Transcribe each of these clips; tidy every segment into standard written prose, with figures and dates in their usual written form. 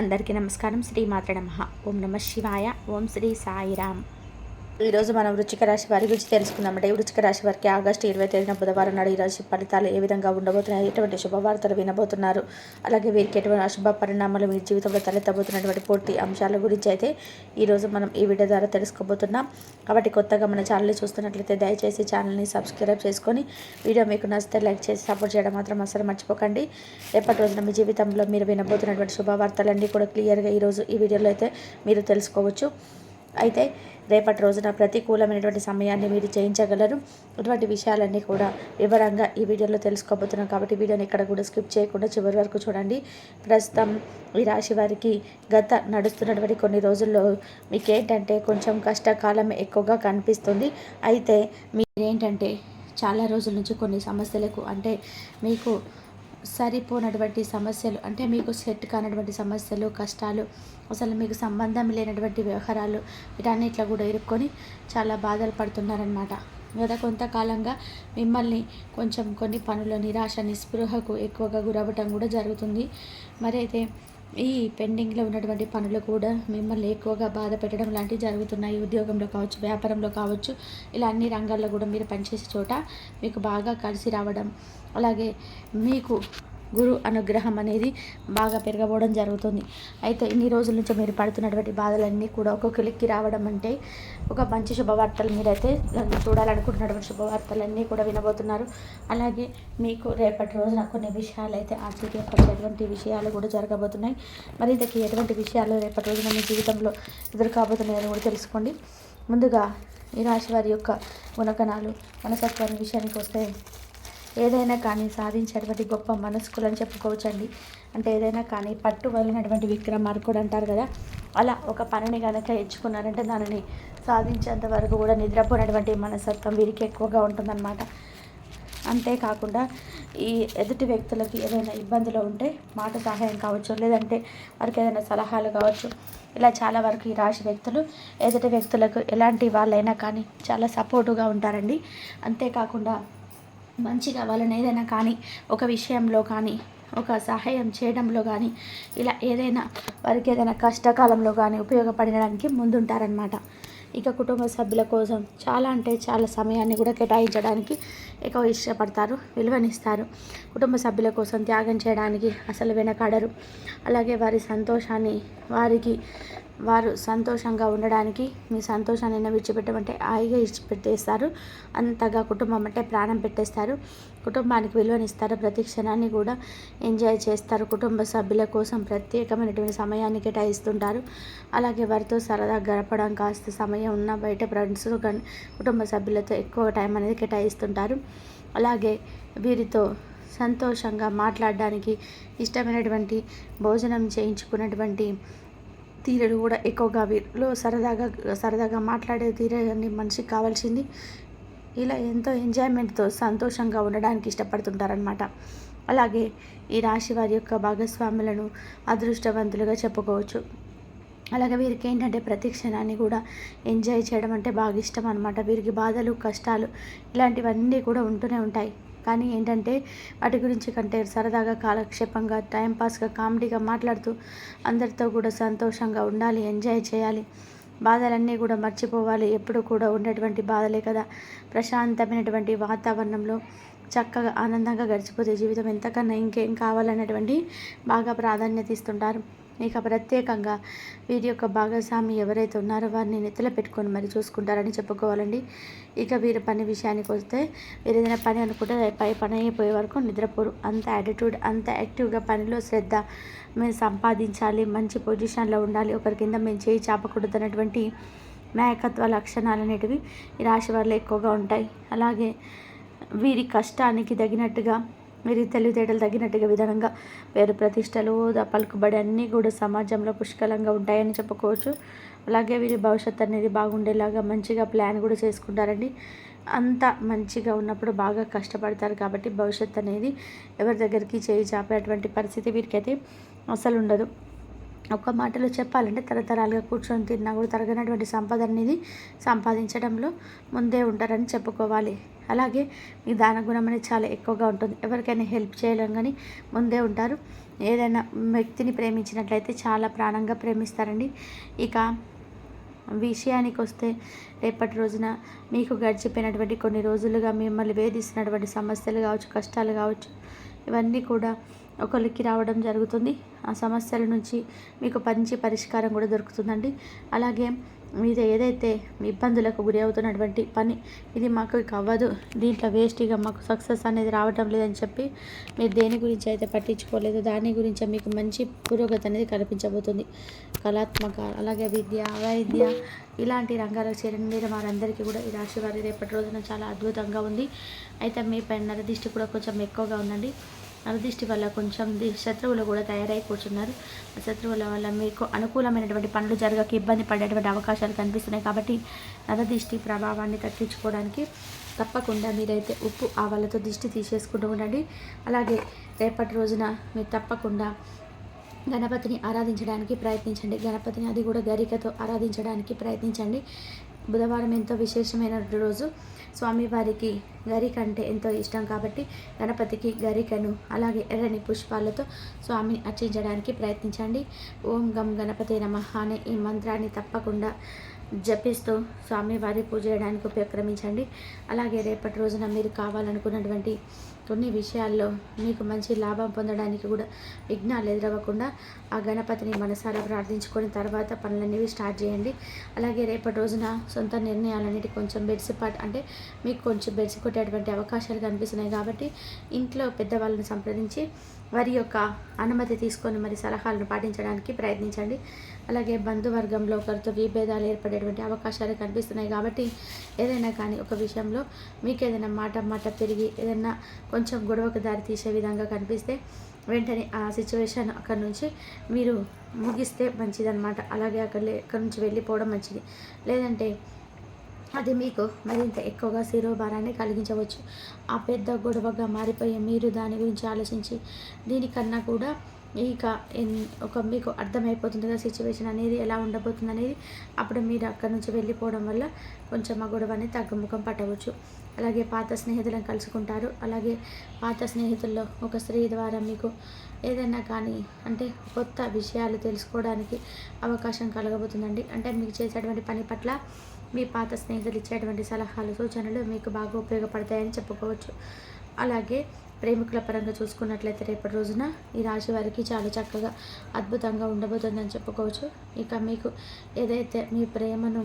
అందరికీ నమస్కారం. శ్రీమాత్రే నమః. ఓం నమ శివాయ. ఓం శ్రీ సాయిరామ్. ఈరోజు మనం వృశ్చిక రాశి వారి గురించి తెలుసుకుందామంటే, ఈ వృశ్చిక రాశి వారికి ఆగస్టు 23 బుధవారం నాడు ఈ రాశి ఫలితాలు ఏ విధంగా ఉండబోతున్నాయి, ఎటువంటి శుభవార్తలు వినబోతున్నారు, అలాగే వీరికి ఎటువంటి అశుభ పరిణామాలు మీ జీవితంలో తలెత్తబోతున్నటువంటి పూర్తి అంశాల గురించి అయితే ఈరోజు మనం ఈ వీడియో ద్వారా తెలుసుకోబోతున్నాం. కాబట్టి కొత్తగా మన ఛానల్ని చూస్తున్నట్లయితే దయచేసి ఛానల్ని సబ్స్క్రైబ్ చేసుకొని వీడియో మీకు నచ్చితే లైక్ చేసి సపోర్ట్ చేయడం మాత్రం అసలు మర్చిపోకండి. రేపటి రోజున మీ జీవితంలో మీరు వినబోతున్నటువంటి శుభవార్తలన్నీ కూడా క్లియర్గా ఈరోజు ఈ వీడియోలో అయితే మీరు తెలుసుకోవచ్చు. అయితే రేపటి రోజున ప్రతికూలమైనటువంటి సమయాన్ని మీరు జయించగలరు. ఇటువంటి విషయాలన్నీ కూడా వివరంగా ఈ వీడియోలో తెలుసుకోబోతున్నాం. కాబట్టి వీడియోని ఎక్కడ కూడా స్కిప్ చేయకుండా చివరి వరకు చూడండి. ప్రస్తుతం ఈ రాశి వారికి గత నడుస్తున్నటువంటి కొన్ని రోజుల్లో మీకేంటంటే కొంచెం కష్టకాలం ఎక్కువగా కనిపిస్తుంది. అయితే మీరేంటంటే చాలా రోజుల నుంచి కొన్ని సమస్యలకు అంటే మీకు సరిపోనటువంటి సమస్యలు, అంటే మీకు సెట్ కానటువంటి సమస్యలు, కష్టాలు, అసలు మీకు సంబంధం లేనటువంటి వ్యవహారాలు, వీటన్నిటిలో కూడా ఇరుక్కొని చాలా బాధలు పడుతున్నారనమాట. గత కొంతకాలంగా మిమ్మల్ని కొంచెం కొన్ని పనుల నిరాశ, నిస్పృహకు ఎక్కువగా గురవ్వటం కూడా జరుగుతుంది. మరి అయితే ఈ పెండింగ్లో ఉన్నటువంటి పనులు కూడా మిమ్మల్ని ఎక్కువగా బాధ పెట్టడం లాంటివి జరుగుతున్నాయి. ఉద్యోగంలో కావచ్చు, వ్యాపారంలో కావచ్చు, ఇలా అన్ని రంగాల్లో కూడా మీరు పనిచేసే చోట మీకు బాగా కలిసి రావడం, అలాగే మీకు గురు అనుగ్రహం అనేది బాగా పెరగబోవడం జరుగుతుంది. అయితే ఇన్ని రోజుల నుంచి మీరు పడుతున్నటువంటి బాధలన్నీ కూడా ఒక క్లిక్కి రావడం అంటే ఒక మంచి శుభవార్తలు మీరైతే చూడాలనుకుంటున్నటువంటి శుభవార్తలన్నీ కూడా వినబోతున్నారు. అలాగే మీకు రేపటి రోజున కొన్ని విషయాలు అయితే ఆశ్చర్యపడేటువంటి విషయాలు కూడా జరగబోతున్నాయి. మరి ఇంతకీ ఎటువంటి విషయాలు రేపటి రోజున మీ జీవితంలో ఎదురు కాబోతున్నాయని కూడా తెలుసుకోండి. ముందుగా ఈ రాశి వారి యొక్క గుణగణాలు, మనస్తత్వాన్ని విషయానికి వస్తే ఏదైనా కానీ సాధించేటువంటి గొప్ప మనస్కులని చెప్పుకోవచ్చండి. అంటే ఏదైనా కానీ పట్టు వలినటువంటి విక్రమార్కుడు అంటారు కదా, అలా ఒక పనిని కనుక ఎంచుకున్నారంటే దానిని సాధించేంత వరకు కూడా నిద్రపోయినటువంటి మనస్తత్వం వీరికి ఎక్కువగా ఉంటుందన్నమాట. అంతేకాకుండా ఈ ఎదుటి వ్యక్తులకి ఏదైనా ఇబ్బందులు ఉంటే మాట సహాయం కావచ్చు, లేదంటే వారికి ఏదైనా సలహాలు కావచ్చు, ఇలా చాలా వరకు ఈ రాశి వ్యక్తులు ఎదుటి వ్యక్తులకు ఎలాంటి వాళ్ళైనా కానీ చాలా సపోర్టుగా ఉంటారండి. అంతేకాకుండా మంచిగా వాళ్ళని ఏదైనా కానీ ఒక విషయంలో కానీ ఒక సహాయం చేయడంలో కానీ ఇలా ఏదైనా వారికి ఏదైనా కష్టకాలంలో కానీ ఉపయోగపడడానికి ముందుంటారనమాట. ఇక కుటుంబ సభ్యుల కోసం చాలా అంటే చాలా సమయాన్ని కూడా కేటాయించడానికి ఎక్కువ ఇష్టపడతారు, విలువనిస్తారు. కుటుంబ సభ్యుల కోసం త్యాగం చేయడానికి అసలు వెనకాడరు. అలాగే వారి సంతోషాన్ని వారు సంతోషంగా ఉండడానికి మీ సంతోషాన్ని విడిచిపెట్టమంటే హాయిగా విడిచిపెట్టేస్తారు. అంతగా కుటుంబం అంటే ప్రాణం పెట్టేస్తారు. కుటుంబానికి విలువనిస్తారు. ప్రతి క్షణాన్ని కూడా ఎంజాయ్ చేస్తారు. కుటుంబ సభ్యుల కోసం ప్రత్యేకమైనటువంటి సమయాన్ని కేటాయిస్తుంటారు. అలాగే వారితో సరదా గడపడం, కాస్త సమయం ఉన్న బయట ఫ్రెండ్స్ కానీ కుటుంబ సభ్యులతో ఎక్కువ టైం అనేది కేటాయిస్తుంటారు. అలాగే వీరితో సంతోషంగా మాట్లాడడానికి, ఇష్టమైనటువంటి భోజనం చేయించుకున్నటువంటి తీరుడు కూడా ఎక్కువగా వీరిలో సరదాగా మాట్లాడే తీరని మనిషికి కావాల్సింది. ఇలా ఎంతో ఎంజాయ్మెంట్తో సంతోషంగా ఉండడానికి ఇష్టపడుతుంటారనమాట. అలాగే ఈ రాశి వారి యొక్క భాగస్వాములను అదృష్టవంతులుగా చెప్పుకోవచ్చు. అలాగే వీరికి ఏంటంటే ప్రతి క్షణాన్ని కూడా ఎంజాయ్ చేయడం అంటే బాగా ఇష్టం అనమాట. వీరికి బాధలు, కష్టాలు ఇలాంటివన్నీ కూడా ఉంటూనే ఉంటాయి. కానీ ఏంటంటే వాటి గురించి కంటే సరదాగా, కాలక్షేపంగా, టైంపాస్గా, కామెడీగా మాట్లాడుతూ అందరితో కూడా సంతోషంగా ఉండాలి, ఎంజాయ్ చేయాలి. బాధలన్నీ కూడా మర్చిపోవాలి. ఎప్పుడు కూడా ఉన్నటువంటి బాధలే కదా. ప్రశాంతమైనటువంటి వాతావరణంలో చక్కగా ఆనందంగా గడిచిపోతే జీవితం ఎంతకన్నా ఇంకేం కావాలనేటువంటి బాగా ప్రాధాన్యత ఇస్తుంటారు. ఇక ప్రత్యేకంగా వీరి యొక్క భాగస్వామి ఎవరైతే ఉన్నారో వారిని నెత్తలో పెట్టుకొని మరి చూసుకుంటారని చెప్పుకోవాలండి. ఇక వీరి పని విషయానికి వస్తే వీరు ఏదైనా పని అనుకుంటే పని అయిపోయే వరకు నిద్రపోరు. అంత యాటిట్యూడ్, అంత యాక్టివ్గా పనిలో శ్రద్ధ, మేము సంపాదించాలి, మంచి పొజిషన్లో ఉండాలి, ఒకరి కింద మేము చేయి చాపకూడదు అన్నటువంటి నాయకత్వ లక్షణాలు అనేటివి ఈ రాశి వారిలో ఎక్కువగా ఉంటాయి. అలాగే వీరి కష్టానికి తగినట్టుగా, వీరి తెలివితేటలు తగినట్టుగా విధంగా పేరు ప్రతిష్టలు, పలుకుబడి అన్నీ కూడా సమాజంలో పుష్కలంగా ఉంటాయని చెప్పుకోవచ్చు. అలాగే వీరి భవిష్యత్తు అనేది బాగుండేలాగా మంచిగా ప్లాన్ కూడా చేసుకుంటారండి. అంత మంచిగా ఉన్నప్పుడు బాగా కష్టపడతారు. కాబట్టి భవిష్యత్తు అనేది ఎవరి దగ్గరికి చేయి చాపేటువంటి పరిస్థితి వీరికైతే అసలు ఉండదు. ఒక మాటలో చెప్పాలంటే తరతరాలుగా కూర్చొని తిన్నా కూడా తరగనటువంటి సంపద అనేది సంపాదించడంలో ముందే ఉంటారని చెప్పుకోవాలి. అలాగే మీ దాన గుణం అనేది చాలా ఎక్కువగా ఉంటుంది. ఎవరికైనా హెల్ప్ చేయలేం కానీ ముందే ఉంటారు. ఏదైనా వ్యక్తిని ప్రేమించినట్లయితే చాలా ప్రాణంగా ప్రేమిస్తారండి. ఇక విషయానికి వస్తే రేపటి రోజున మీకు గడిచిపోయినటువంటి కొన్ని రోజులుగా మిమ్మల్ని వేధిస్తున్నటువంటి సమస్యలు కావచ్చు, కష్టాలు కావచ్చు, ఇవన్నీ కూడా ఒకరికి రావడం జరుగుతుంది. ఆ సమస్యల నుంచి మీకు మంచి పరిష్కారం కూడా దొరుకుతుందండి. అలాగే మీరు ఏదైతే ఇబ్బందులకు గురి అవుతున్నటువంటి పని, ఇది మాకు అవ్వదు, దీంట్లో వేస్ట్గా మాకు సక్సెస్ అనేది రావటం లేదని చెప్పి మీరు దేని గురించి అయితే పట్టించుకోలేదు, దాని గురించి మీకు మంచి పురోగతి అనేది కనిపించబోతుంది. కళాత్మక, అలాగే విద్య, వైద్య ఇలాంటి రంగాలకు చేరిన వారందరికీ కూడా ఈ రాశి వారి రేపటి రోజున చాలా అద్భుతంగా ఉంది. అయితే మీ పైన నరదిష్టి కూడా కొంచెం ఎక్కువగా ఉందండి. నరదిష్టి వల్ల కొంచెం శత్రువులు కూడా తయారై కూర్చున్నారు. శత్రువుల వల్ల మీకు అనుకూలమైనటువంటి పనులు జరగక ఇబ్బంది పడేటువంటి అవకాశాలు కనిపిస్తున్నాయి. కాబట్టి నరదిష్టి ప్రభావాన్ని తగ్గించుకోవడానికి తప్పకుండా మీరైతే ఉప్పు ఆవాలతో దిష్టి తీసేసుకుంటూ ఉండండి. అలాగే రేపటి రోజున మీరు తప్పకుండా గణపతిని ఆరాధించడానికి ప్రయత్నించండి. గణపతిని అది కూడా గరికతో ఆరాధించడానికి ప్రయత్నించండి. బుధవారం ఎంతో విశేషమైన రోజు. స్వామివారికి గరిక అంటే ఎంతో ఇష్టం కాబట్టి గణపతికి గరికను అలాగే ఎర్రని పుష్పాలతో స్వామిని అర్చించడానికి ప్రయత్నించండి. ఓం గం గణపతి నమః అనే ఈ మంత్రాన్ని తప్పకుండా జపిస్తూ స్వామివారి పూజ చేయడానికి ఉపక్రమించండి. అలాగే రేపటి రోజున మీరు కావాలనుకున్నటువంటి కొన్ని విషయాల్లో మీకు మంచి లాభం పొందడానికి కూడా విఘ్నాలు ఎదురవ్వకుండా ఆ గణపతిని మనసారా ప్రార్థించుకొని తర్వాత పనులనేవి స్టార్ట్ చేయండి. అలాగే రేపటి రోజున సొంత నిర్ణయాలన్నిటి కొంచెం బెడిసిపాటు అంటే మీకు కొంచెం బెడిసి కొట్టేటువంటి అవకాశాలు కనిపిస్తున్నాయి. కాబట్టి ఇంట్లో పెద్దవాళ్ళని సంప్రదించి వారి యొక్క అనుమతి తీసుకొని మరి సలహాలను పాటించడానికి ప్రయత్నించండి. అలాగే బంధువర్గంలో ఒకరితో విభేదాలు ఏర్పడేటువంటి అవకాశాలు కనిపిస్తున్నాయి. కాబట్టి ఏదైనా కానీ ఒక విషయంలో మీకు ఏదైనా మాట పెరిగి ఏదైనా కొంచెం గొడవకు దారి తీసే విధంగా కనిపిస్తే వెంటనే ఆ సిచ్యువేషన్ అక్కడి నుంచి మీరు ముగిస్తే మంచిదన్నమాట. అలాగే అక్కడి నుంచి వెళ్ళిపోవడం మంచిది. లేదంటే అది మీకు మరింత ఎక్కువగా శిరోభారాన్ని కలిగించవచ్చు. ఆ పెద్ద గొడవగా మారిపోయి మీరు దాని గురించి ఆలోచించి దీనికన్నా కూడా ఇక మీకు అర్థమైపోతుంది కదా సిచ్యువేషన్ అనేది ఎలా ఉండబోతుంది అనేది. అప్పుడు మీరు అక్కడి నుంచి వెళ్ళిపోవడం వల్ల కొంచెం ఆ గొడవని తగ్గుముఖం పట్టవచ్చు. అలాగే పాత స్నేహితులను కలుసుకుంటారు. అలాగే పాత స్నేహితుల్లో ఒక స్త్రీ ద్వారా మీకు ఏదైనా కానీ అంటే కొత్త విషయాలు తెలుసుకోవడానికి అవకాశం కలగబోతుందండి. అంటే మీకు చేసేటువంటి పని పట్ల మీ పాత స్నేహితులు ఇచ్చేటువంటి సలహాలు, సూచనలు మీకు బాగా ఉపయోగపడతాయని చెప్పుకోవచ్చు. అలాగే ప్రేమికుల పరంగా చూసుకున్నట్లయితే రేపటి రోజున ఈ రాశి వారికి చాలా చక్కగా అద్భుతంగా ఉండబోతుందని చెప్పుకోవచ్చు. ఇక మీకు ఏదైతే మీ ప్రేమను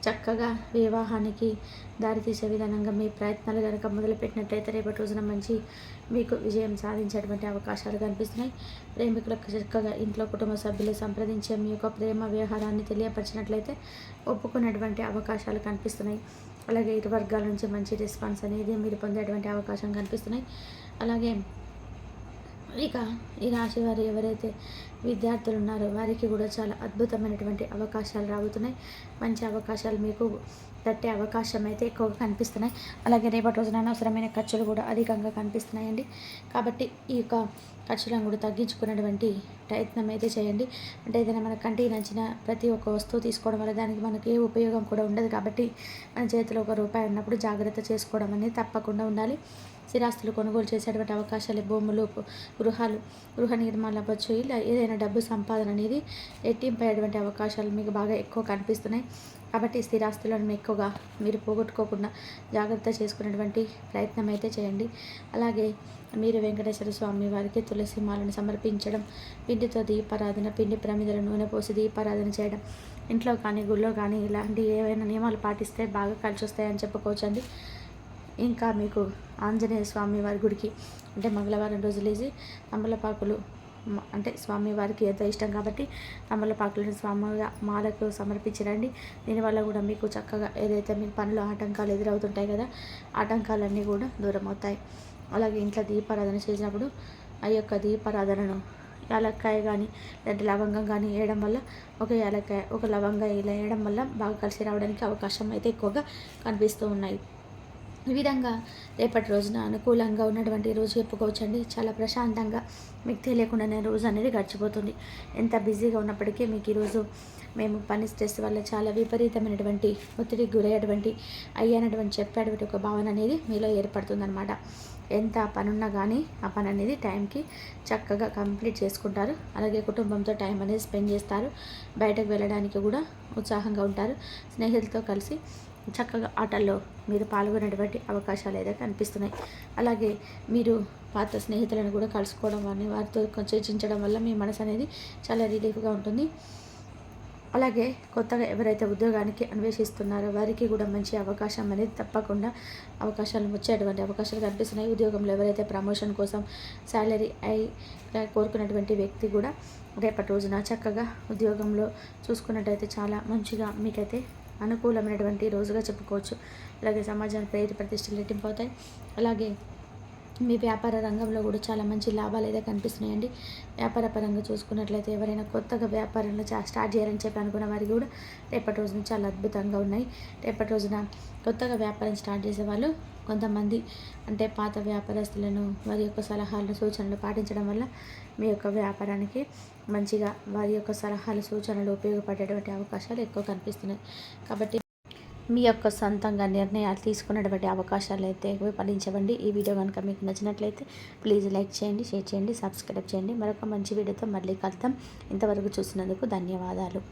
చక్కగా వివాహానికి దారితీసే విధానంగా మీ ప్రయత్నాలు కనుక మొదలుపెట్టినట్లయితే రేపటి రోజున మంచి మీకు విజయం సాధించేటువంటి అవకాశాలు కనిపిస్తున్నాయి. ప్రేమికులకు చక్కగా ఇంట్లో కుటుంబ సభ్యులు సంప్రదించే మీ యొక్క ప్రేమ వ్యవహారాన్ని తెలియపరిచినట్లయితే ఒప్పుకునేటువంటి అవకాశాలు కనిపిస్తున్నాయి. అలాగే ఇరు వర్గాల నుంచి మంచి రెస్పాన్స్ అనేది మీరు పొందేటువంటి అవకాశం కనిపిస్తున్నాయి. అలాగే ఇక ఈ రాశి వారు ఎవరైతే విద్యార్థులు ఉన్నారో వారికి కూడా చాలా అద్భుతమైనటువంటి అవకాశాలు రాబోతున్నాయి. మంచి అవకాశాలు మీకు తట్టే అవకాశం అయితే ఎక్కువగా కనిపిస్తున్నాయి. అలాగే రేపటి రోజున అనవసరమైన ఖర్చులు కూడా అధికంగా కనిపిస్తున్నాయండి. కాబట్టి ఈ యొక్క ఖర్చులను కూడా తగ్గించుకునేటువంటి ప్రయత్నం అయితే చేయండి. అంటే ఏదైనా మన కంటికి నచ్చిన ప్రతి ఒక్క వస్తువు తీసుకోవడం వల్ల దానికి మనకి ఏ ఉపయోగం కూడా ఉండదు. కాబట్టి మన చేతిలో ₹1 ఉన్నప్పుడు జాగ్రత్త చేసుకోవడం అనేది తప్పకుండా ఉండాలి. స్థిరాస్తులు కొనుగోలు చేసేటువంటి అవకాశాలు, భూములు, గృహ నిర్మాణాలు అవ్వచ్చు, ఇలా ఏదైనా డబ్బు సంపాదన అనేది రెట్టింపయ్యేటువంటి అవకాశాలు మీకు బాగా ఎక్కువ కనిపిస్తున్నాయి. కాబట్టి స్థిరాస్తులను ఎక్కువగా మీరు పోగొట్టుకోకుండా జాగ్రత్త చేసుకునేటువంటి ప్రయత్నం అయితే చేయండి. అలాగే మీరు వెంకటేశ్వర స్వామి వారికి తులసి మాలను సమర్పించడం, పిండితో దీపారాధన, పిండి ప్రమిదల నూనె పోసి దీపారాధన చేయడం, ఇంట్లో కానీ గుళ్ళో కానీ ఇలాంటి ఏవైనా నియమాలు పాటిస్తే బాగా కలిసి వస్తాయని చెప్పుకోవచ్చండి. ఇంకా మీకు ఆంజనేయ స్వామి వారి గుడికి అంటే మంగళవారం రోజు లేచి తమలపాకులు అంటే స్వామివారికి ఎంతో ఇష్టం కాబట్టి తమలపాకులను స్వామి మాలకు సమర్పించరండి. దీనివల్ల కూడా మీకు చక్కగా ఏదైతే మీ పనులు ఆటంకాలు ఎదురవుతుంటాయి కదా, ఆటంకాలన్నీ కూడా దూరం అవుతాయి. అలాగే ఇంట్లో దీపారాధన చేసినప్పుడు ఆ యొక్క దీపారాధనను యాలక్కాయ కానీ లేదంటే లవంగం కానీ వేయడం వల్ల ఒక యాలక్కాయ ఒక లవంగా ఇలా వేయడం వల్ల బాగా కలిసి రావడానికి అవకాశం అయితే ఎక్కువగా కనిపిస్తూ ఉన్నాయి. ఈ విధంగా రేపటి రోజున అనుకూలంగా ఉన్నటువంటి రోజు చెప్పుకోవచ్చండి. చాలా ప్రశాంతంగా మీకు తెలియకుండానే రోజు అనేది గడిచిపోతుంది. ఎంత బిజీగా ఉన్నప్పటికీ మీకు ఈరోజు మేము పని స్ట్రెస్ వల్ల చాలా విపరీతమైనటువంటి ఒత్తిడికి గురయ్యేటువంటి చెప్పేటువంటి ఒక భావన అనేది మీలో ఏర్పడుతుందన్నమాట. ఎంత పనున్నా కానీ ఆ పని అనేది టైంకి చక్కగా కంప్లీట్ చేసుకుంటారు. అలాగే కుటుంబంతో టైం అనేది స్పెండ్ చేస్తారు. బయటకు వెళ్ళడానికి కూడా ఉత్సాహంగా ఉంటారు. స్నేహితులతో కలిసి చక్కగా ఆటల్లో మీరు పాల్గొనేటువంటి అవకాశాలు అయితే కనిపిస్తున్నాయి. అలాగే మీరు పాత స్నేహితులను కూడా కలుసుకోవడం అని వారితో చర్చించడం వల్ల మీ మనసు అనేది చాలా రిలీఫ్గా ఉంటుంది. అలాగే కొత్తగా ఎవరైతే ఉద్యోగానికి అన్వేషిస్తున్నారో వారికి కూడా మంచి అవకాశం అనేది తప్పకుండా అవకాశాలు వచ్చేటువంటి అవకాశాలు కనిపిస్తున్నాయి. ఉద్యోగంలో ఎవరైతే ప్రమోషన్ కోసం శాలరీ కోరుకున్నటువంటి వ్యక్తి కూడా రేపటి రోజున చక్కగా ఉద్యోగంలో చూసుకున్నట్టయితే చాలా మంచిగా మీకైతే అనుకూలమైనటువంటి రోజుగా చెప్పుకోవచ్చు. అలాగే సమాజానికి పేరు ప్రతిష్టలు రెట్టింపు అవుతాయి. అలాగే మీ వ్యాపార రంగంలో కూడా చాలా మంచి లాభాలు అయితే కనిపిస్తున్నాయండి. వ్యాపార పరంగా చూసుకున్నట్లయితే ఎవరైనా కొత్తగా వ్యాపారంలో స్టార్ట్ చేయాలని చెప్పి అనుకున్న వారికి కూడా రేపటి రోజున చాలా అద్భుతంగా ఉన్నాయి. రేపటి రోజున కొత్తగా వ్యాపారం స్టార్ట్ చేసే వాళ్ళు కొంతమంది అంటే పాత వ్యాపారస్తులను వారి యొక్క సలహాలు సూచనలు పాటించడం వల్ల మీ యొక్క వ్యాపారానికి మంచిగా వారి యొక్క సలహాలు సూచనలు ఉపయోగపడేటువంటి అవకాశాలు ఎక్కువ కనిపిస్తున్నాయి. కాబట్టి మీ యొక్క సొంతంగా నిర్ణయాలు తీసుకున్నటువంటి అవకాశాలు అయితే విఫలించవండి. ఈ వీడియో కనుక మీకు నచ్చినట్లయితే ప్లీజ్ లైక్ చేయండి, షేర్ చేయండి, సబ్స్క్రైబ్ చేయండి. మరొక మంచి వీడియోతో మళ్ళీ కలుద్దాం. ఇంతవరకు చూసినందుకు ధన్యవాదాలు.